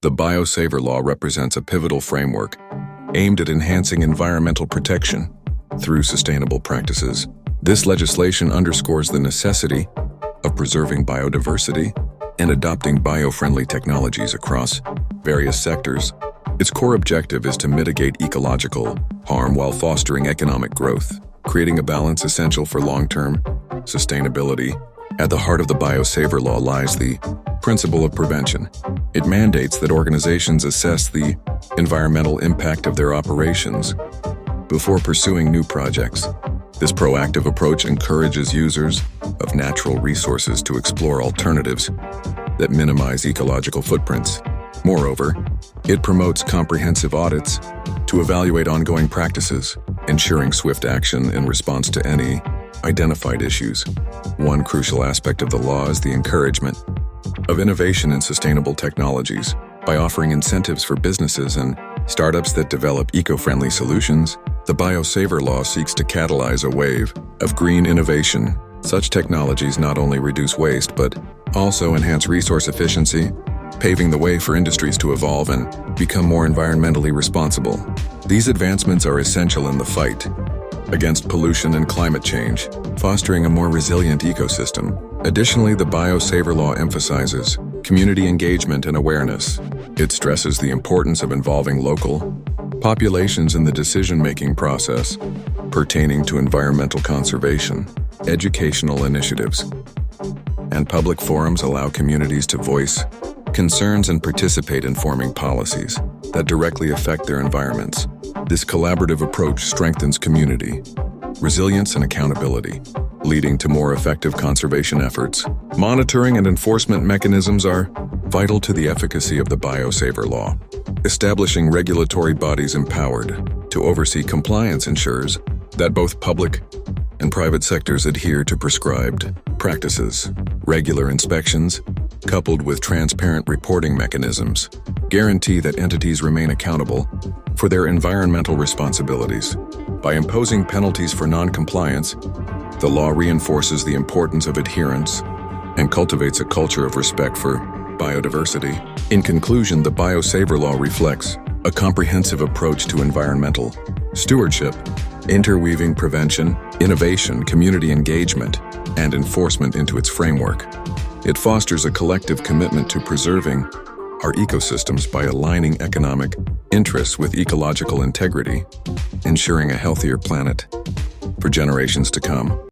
The Biosaver Law represents a pivotal framework aimed at enhancing environmental protection through sustainable practices. This legislation underscores the necessity of preserving biodiversity and adopting bio-friendly technologies across various sectors. Its core objective is to mitigate ecological harm while fostering economic growth, creating a balance essential for long-term sustainability. At the heart of the Biosaver Law lies the principle of prevention. It mandates that organizations assess the environmental impact of their operations before pursuing new projects. This proactive approach encourages users of natural resources to explore alternatives that minimize ecological footprints. Moreover, it promotes comprehensive audits to evaluate ongoing practices, ensuring swift action in response to any identified issues. One crucial aspect of the law is the encouragement of innovation in sustainable technologies. By offering incentives for businesses and startups that develop eco-friendly solutions, the Biosaver Law seeks to catalyze a wave of green innovation. Such technologies not only reduce waste but also enhance resource efficiency, paving the way for industries to evolve and become more environmentally responsible. These advancements are essential in the fight against pollution and climate change, fostering a more resilient ecosystem. Additionally, the Biosaver Law emphasizes community engagement and awareness. It stresses the importance of involving local populations in the decision-making process pertaining to environmental conservation. Educational initiatives and public forums allow communities to voice concerns and participate in forming policies that directly affect their environments. This collaborative approach strengthens community resilience and accountability, leading to more effective conservation efforts. Monitoring and enforcement mechanisms are vital to the efficacy of the Biosaver Law. Establishing regulatory bodies empowered to oversee compliance ensures that both public and private sectors adhere to prescribed practices. Regular inspections, coupled with transparent reporting mechanisms, guarantee that entities remain accountable for their environmental responsibilities. By imposing penalties for non-compliance, the law reinforces the importance of adherence and cultivates a culture of respect for biodiversity. In conclusion, the Biosaver Law reflects a comprehensive approach to environmental stewardship, interweaving prevention, innovation, community engagement, and enforcement into its framework. It fosters a collective commitment to preserving our ecosystems by aligning economic interests with ecological integrity, ensuring a healthier planet for generations to come.